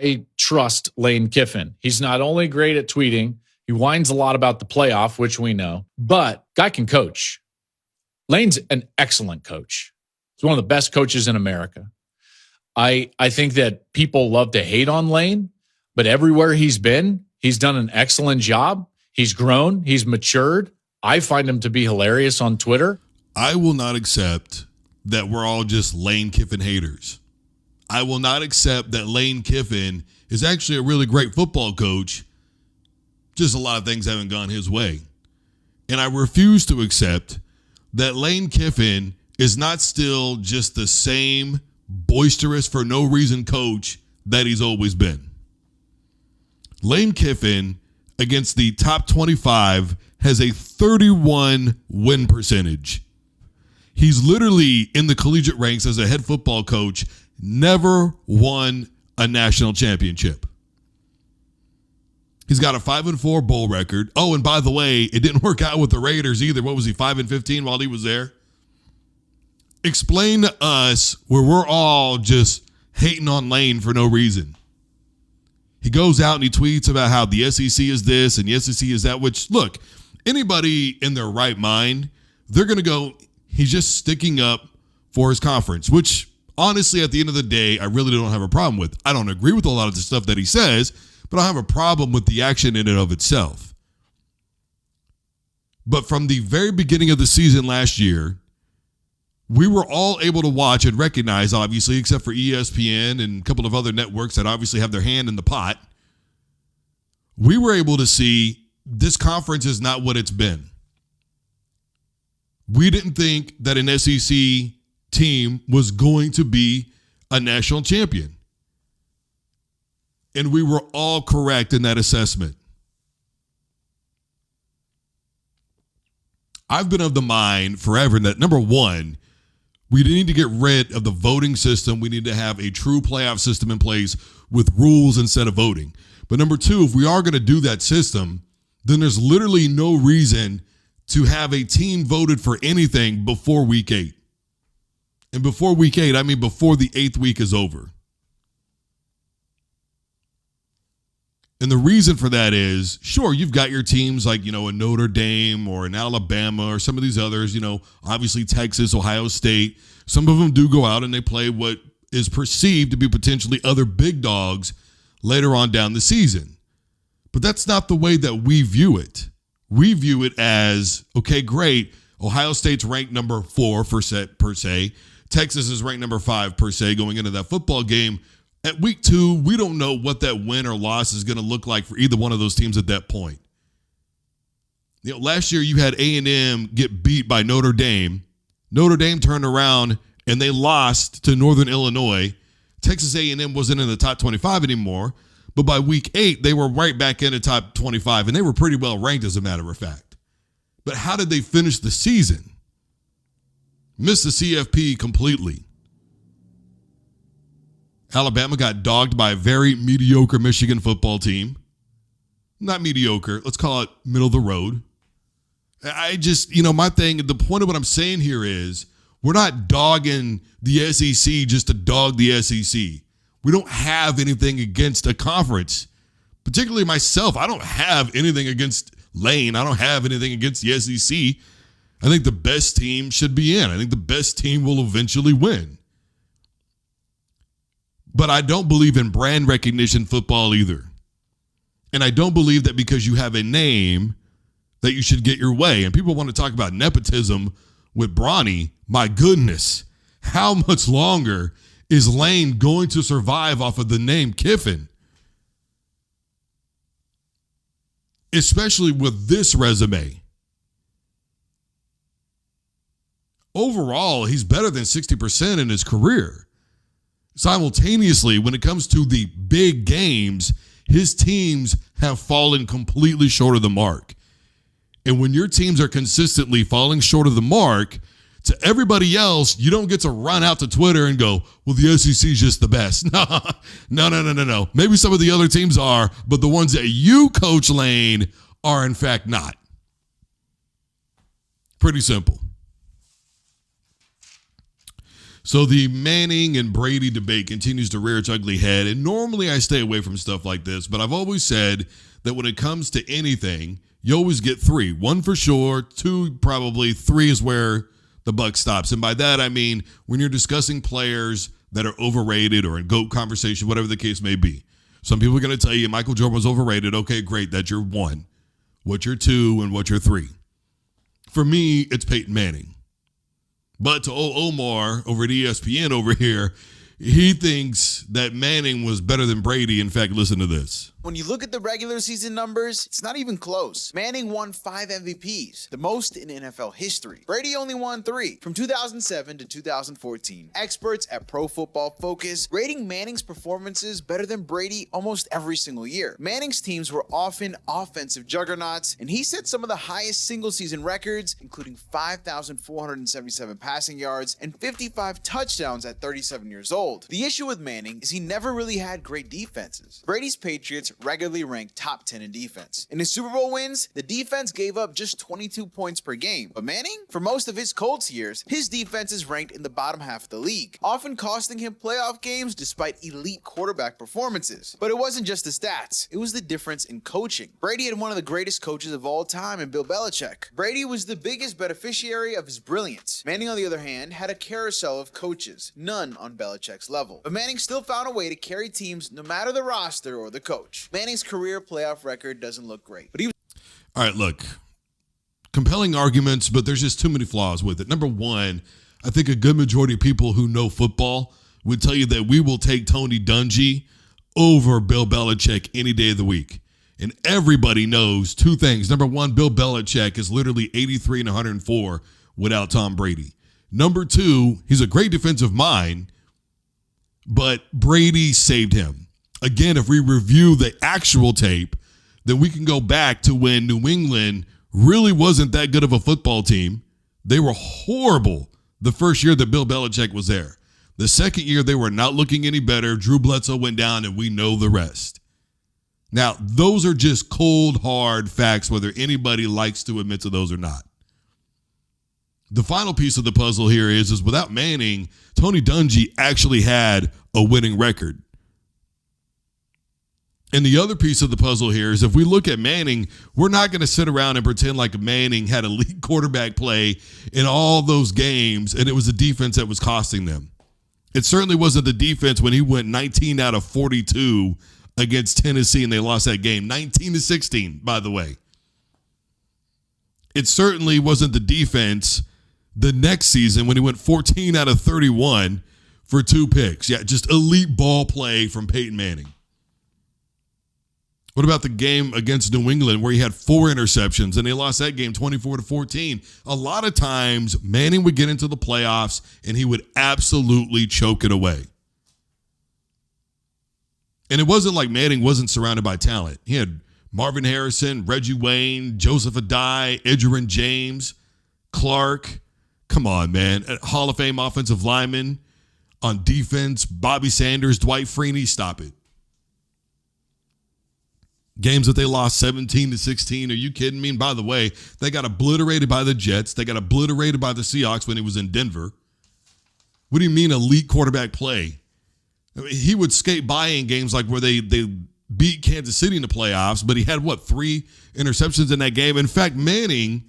I trust Lane Kiffin. He's not only great at tweeting, he whines a lot about the playoff, which we know, but guy can coach. Lane's an excellent coach. He's one of the best coaches in America. I think that people love to hate on Lane, but everywhere he's been, he's done an excellent job. He's grown. He's matured. I find him to be hilarious on Twitter. I will not accept that we're all just Lane Kiffin haters. I will not accept that Lane Kiffin is actually a really great football coach. Just a lot of things haven't gone his way. And I refuse to accept that Lane Kiffin is not still just the same boisterous for no reason coach that he's always been. Lane Kiffin against the top 25 has a 31 win percentage. He's literally in the collegiate ranks as a head football coach, never won a national championship. He's got a 5-4 bowl record. Oh, and by the way, it didn't work out with the Raiders either. What was he, 5-15 while he was there? Explain to us where we're all just hating on Lane for no reason. He goes out and he tweets about how the SEC is this and the SEC is that, which, look, anybody in their right mind, they're going to go, he's just sticking up for his conference, which honestly, at the end of the day, I really don't have a problem with. I don't agree with a lot of the stuff that he says, but I have a problem with the action in and of itself. But from the very beginning of the season last year, we were all able to watch and recognize, obviously, except for ESPN and a couple of other networks that obviously have their hand in the pot. We were able to see this conference is not what it's been. We didn't think that an SEC team was going to be a national champion. And we were all correct in that assessment. I've been of the mind forever that, number one, we need to get rid of the voting system. We need to have a true playoff system in place with rules instead of voting. But number two, if we are going to do that system, then there's literally no reason to have a team voted for anything before week 8. And before week 8, I mean before the 8th week is over. And the reason for that is, sure, you've got your teams like, a Notre Dame or an Alabama or some of these others, obviously Texas, Ohio State. Some of them do go out and they play what is perceived to be potentially other big dogs later on down the season. But that's not the way that we view it. We view it as, okay, great. Ohio State's ranked number 4 per se. Texas is ranked number 5 per se going into that football game. At week 2, we don't know what that win or loss is going to look like for either one of those teams at that point. Last year you had A&M get beat by Notre Dame. Notre Dame turned around and they lost to Northern Illinois. Texas A&M wasn't in the top 25 anymore, but by week 8 they were right back in the top 25, and they were pretty well ranked as a matter of fact. But how did they finish the season? Missed the CFP completely. Alabama got dogged by a very mediocre Michigan football team. Not mediocre. Let's call it middle of the road. I just, my thing, the point of what I'm saying here is we're not dogging the SEC just to dog the SEC. We don't have anything against a conference, particularly myself. I don't have anything against Lane. I don't have anything against the SEC. I think the best team should be in. I think the best team will eventually win. But I don't believe in brand recognition football either. And I don't believe that because you have a name that you should get your way. And people want to talk about nepotism with Bronny. My goodness, how much longer is Lane going to survive off of the name Kiffin? Especially with this resume. Overall, he's better than 60% in his career. Simultaneously, when it comes to the big games, his teams have fallen completely short of the mark. And when your teams are consistently falling short of the mark, to everybody else, you don't get to run out to Twitter and go, well, the SEC is just the best. No. Maybe some of the other teams are, but the ones that you coach, Lane, are in fact not. Pretty simple. So the Manning and Brady debate continues to rear its ugly head. And normally I stay away from stuff like this, but I've always said that when it comes to anything, you always get three. One for sure, two probably, three is where the buck stops. And by that, I mean when you're discussing players that are overrated or in GOAT conversation, whatever the case may be. Some people are going to tell you Michael Jordan was overrated. Okay, great. That's your one. What's your two and what's your three? For me, it's Peyton Manning. But to Omar over at ESPN over here, he thinks that Manning was better than Brady. In fact, listen to this. When you look at the regular season numbers, it's not even close. Manning won 5 MVPs, the most in NFL history. Brady only won 3 from 2007 to 2014. Experts at Pro Football Focus rating Manning's performances better than Brady almost every single year. Manning's teams were often offensive juggernauts, and he set some of the highest single-season records, including 5,477 passing yards and 55 touchdowns at 37 years old. The issue with Manning is he never really had great defenses. Brady's Patriots regularly ranked top 10 in defense. In his Super Bowl wins, the defense gave up just 22 points per game. But Manning, for most of his Colts years, his defense is ranked in the bottom half of the league, often costing him playoff games despite elite quarterback performances. But it wasn't just the stats, it was the difference in coaching. Brady had one of the greatest coaches of all time in Bill Belichick. Brady was the biggest beneficiary of his brilliance. Manning, on the other hand, had a carousel of coaches, none on Belichick's level. But Manning still found a way to carry teams no matter the roster or the coach. Manning's career playoff record doesn't look great, but he was. All right, look, compelling arguments, but there's just too many flaws with it. Number one, I think a good majority of people who know football would tell you that we will take Tony Dungy over Bill Belichick any day of the week. And everybody knows two things. Number one, Bill Belichick is literally 83 and 104 without Tom Brady. Number two, he's a great defensive mind, but Brady saved him. Again, if we review the actual tape, then we can go back to when New England really wasn't that good of a football team. They were horrible the first year that Bill Belichick was there. The second year, they were not looking any better. Drew Bledsoe went down, and we know the rest. Now, those are just cold, hard facts, whether anybody likes to admit to those or not. The final piece of the puzzle here is without Manning, Tony Dungy actually had a winning record. And the other piece of the puzzle here is if we look at Manning, we're not going to sit around and pretend like Manning had elite quarterback play in all those games and it was the defense that was costing them. It certainly wasn't the defense when he went 19 out of 42 against Tennessee and they lost that game. 19-16, by the way. It certainly wasn't the defense the next season when he went 14 out of 31 for 2 picks. Yeah, just elite ball play from Peyton Manning. What about the game against New England where he had 4 interceptions and they lost that game 24-14? A lot of times Manning would get into the playoffs and he would absolutely choke it away. And it wasn't like Manning wasn't surrounded by talent. He had Marvin Harrison, Reggie Wayne, Joseph Adai, Edgerrin James, Clark. Come on, man. Hall of Fame offensive lineman on defense, Bobby Sanders, Dwight Freeney. Stop it. Games that they lost 17-16. Are you kidding me? And by the way, they got obliterated by the Jets. They got obliterated by the Seahawks when he was in Denver. What do you mean elite quarterback play? I mean, he would skate by in games like where they beat Kansas City in the playoffs, but he had, 3 interceptions in that game? In fact, Manning,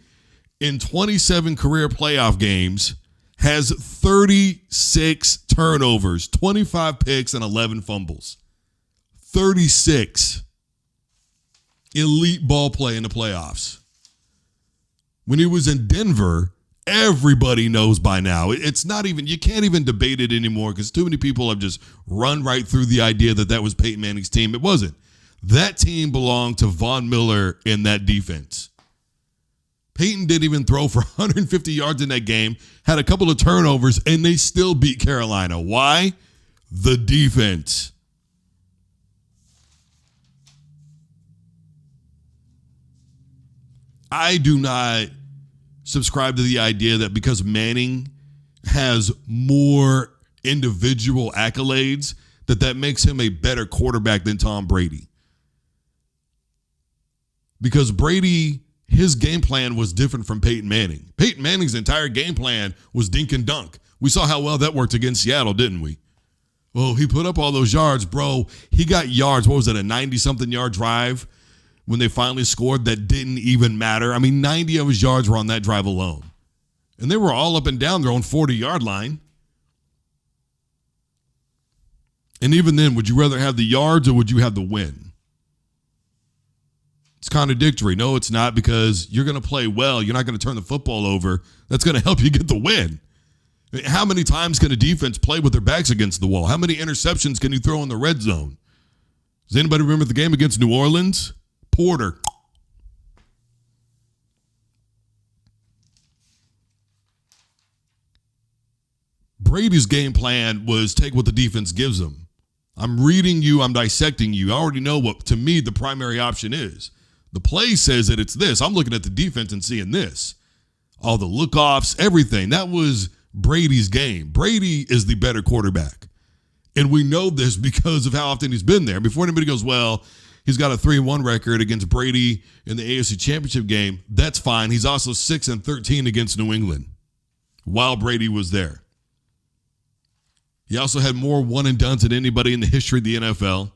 in 27 career playoff games, has 36 turnovers, 25 picks, and 11 fumbles. 36. Elite ball play in the playoffs. When he was in Denver, everybody knows by now. It's not even, you can't even debate it anymore because too many people have just run right through the idea that that was Peyton Manning's team. It wasn't. That team belonged to Von Miller in that defense. Peyton didn't even throw for 150 yards in that game, had a couple of turnovers, and they still beat Carolina. Why? The defense. I do not subscribe to the idea that because Manning has more individual accolades, that makes him a better quarterback than Tom Brady. Because Brady, his game plan was different from Peyton Manning. Peyton Manning's entire game plan was dink and dunk. We saw how well that worked against Seattle, didn't we? Well, he put up all those yards, bro. He got yards. What was it, a 90-something yard drive when they finally scored that didn't even matter? I mean, 90 of his yards were on that drive alone. And they were all up and down their own 40-yard line. And even then, would you rather have the yards or would you have the win? It's contradictory. No, it's not, because you're going to play well. You're not going to turn the football over. That's going to help you get the win. I mean, how many times can a defense play with their backs against the wall? How many interceptions can you throw in the red zone? Does anybody remember the game against New Orleans? Porter. Brady's game plan was take what the defense gives him. I'm reading you. I'm dissecting you. I already know what, to me, the primary option is. The play says that it's this. I'm looking at the defense and seeing this. All the look-offs, everything. That was Brady's game. Brady is the better quarterback. And we know this because of how often he's been there. Before anybody goes, well, he's got a 3-1 record against Brady in the AFC Championship game. That's fine. He's also 6-13 against New England while Brady was there. He also had more one-and-dones than anybody in the history of the NFL.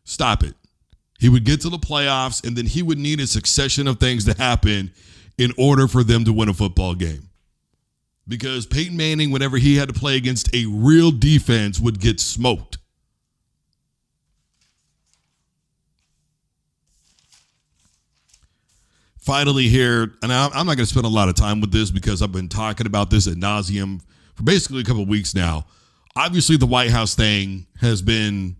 Stop it. He would get to the playoffs, and then he would need a succession of things to happen in order for them to win a football game. Because Peyton Manning, whenever he had to play against a real defense, would get smoked. Finally here, and I'm not going to spend a lot of time with this because I've been talking about this ad nauseum for basically a couple of weeks now. Obviously, the White House thing has been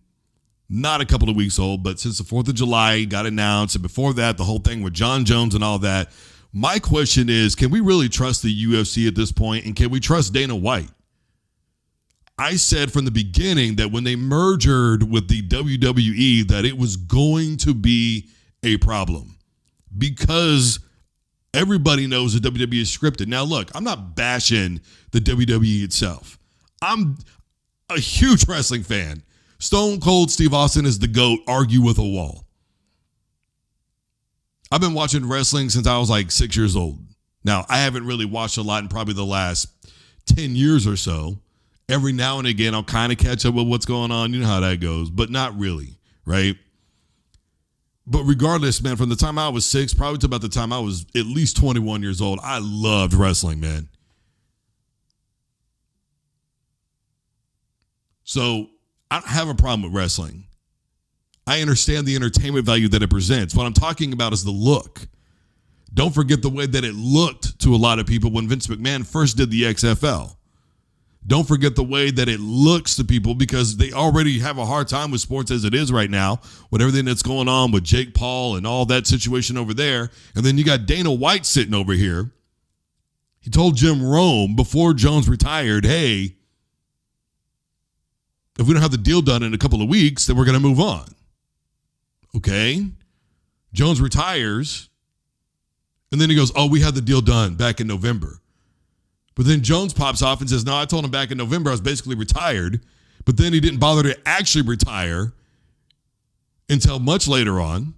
not a couple of weeks old, but since the 4th of July got announced, and before that, the whole thing with Jon-Jones and all that, my question is, can we really trust the UFC at this point, and can we trust Dana White? I said from the beginning that when they merged with the WWE that it was going to be a problem because everybody knows the WWE is scripted. Now, look, I'm not bashing the WWE itself. I'm a huge wrestling fan. Stone Cold Steve Austin is the GOAT, argue with a wall. I've been watching wrestling since I was like 6 years old. Now, I haven't really watched a lot in probably the last 10 years or so. Every now and again, I'll kind of catch up with what's going on. You know how that goes, but not really, right? But regardless, man, from the time I was 6, probably to about the time I was at least 21 years old, I loved wrestling, man. So I don't have a problem with wrestling. I understand the entertainment value that it presents. What I'm talking about is the look. Don't forget the way that it looked to a lot of people when Vince McMahon first did the XFL. Don't forget the way that it looks to people because they already have a hard time with sports as it is right now, with everything that's going on with Jake Paul and all that situation over there. And then you got Dana White sitting over here. He told Jim Rome before Jones retired, hey, if we don't have the deal done in a couple of weeks, then we're going to move on. Okay. Jones retires. And then he goes, oh, we had the deal done back in November. But then Jones pops off and says, no, I told him back in November I was basically retired. But then he didn't bother to actually retire until much later on.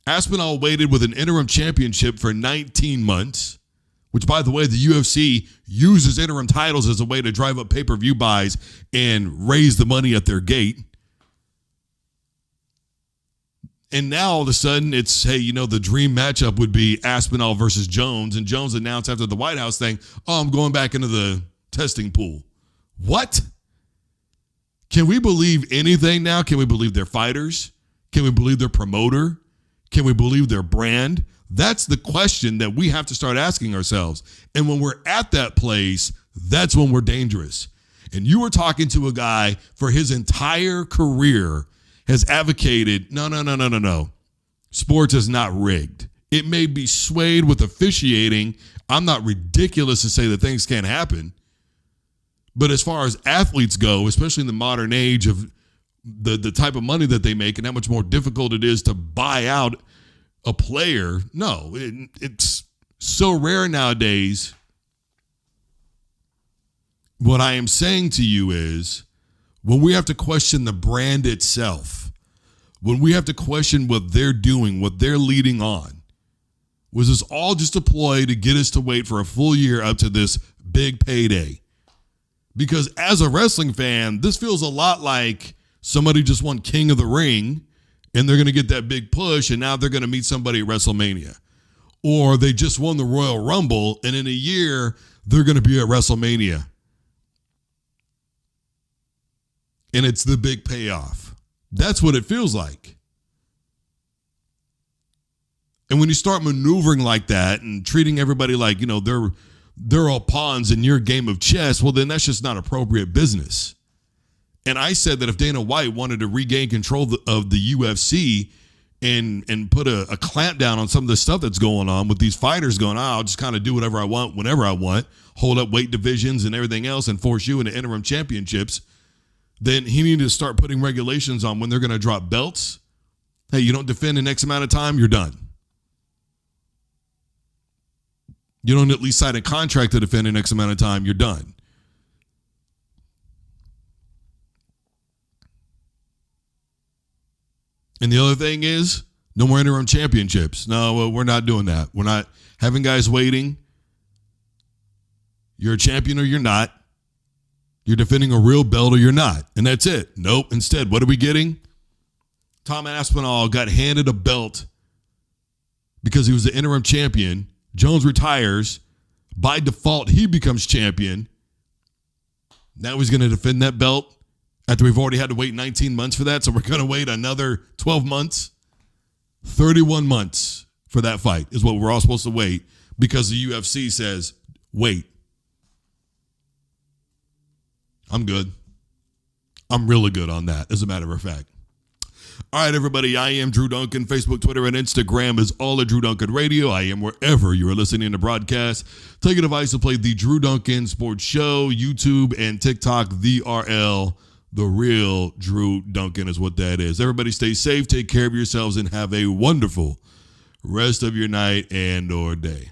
Aspinall waited with an interim championship for 19 months, which, by the way, the UFC uses interim titles as a way to drive up pay-per-view buys and raise the money at their gate. And now all of a sudden it's, hey, you know, the dream matchup would be Aspinall versus Jones. And Jones announced after the White House thing, oh, I'm going back into the testing pool. What? Can we believe anything now? Can we believe their fighters? Can we believe their promoter? Can we believe their brand? That's the question that we have to start asking ourselves. And when we're at that place, that's when we're dangerous. And you were talking to a guy for his entire career has advocated, no. Sports is not rigged. It may be swayed with officiating. I'm not ridiculous to say that things can't happen. But as far as athletes go, especially in the modern age of the type of money that they make and how much more difficult it is to buy out a player, no, it's so rare nowadays. What I am saying to you is, when we have to question the brand itself, when we have to question what they're doing, what they're leading on, was this all just a ploy to get us to wait for a full year up to this big payday? Because as a wrestling fan, this feels a lot like somebody just won King of the Ring and they're going to get that big push and now they're going to meet somebody at WrestleMania. Or they just won the Royal Rumble and in a year they're going to be at WrestleMania. And it's the big payoff. That's what it feels like. And when you start maneuvering like that and treating everybody like, they're all pawns in your game of chess, well, then that's just not appropriate business. And I said that if Dana White wanted to regain control of the UFC and put a clamp down on some of the stuff that's going on with these fighters going, I'll just kind of do whatever I want, whenever I want, hold up weight divisions and everything else and force you into interim championships, then he needed to start putting regulations on when they're going to drop belts. Hey, you don't defend in X amount of time, you're done. You don't at least sign a contract to defend in X amount of time, you're done. And the other thing is, no more interim championships. No, we're not doing that. We're not having guys waiting. You're a champion or you're not. You're defending a real belt or you're not. And that's it. Nope. Instead, what are we getting? Tom-Aspinall got handed a belt because he was the interim champion. Jones retires. By default, he becomes champion. Now he's going to defend that belt after we've already had to wait 19 months for that. So we're going to wait another 12 months. 31 months for that fight is what we're all supposed to wait because the UFC says, wait. I'm good. I'm really good on that, as a matter of fact. All right, everybody, I am Drew Duncan. Facebook, Twitter, and Instagram is all at Drew Duncan Radio. I am wherever you are listening to broadcast. Take a device to play the Drew Duncan Sports Show, YouTube, and TikTok, the RL. The real Drew Duncan is what that is. Everybody stay safe, take care of yourselves, and have a wonderful rest of your night and or day.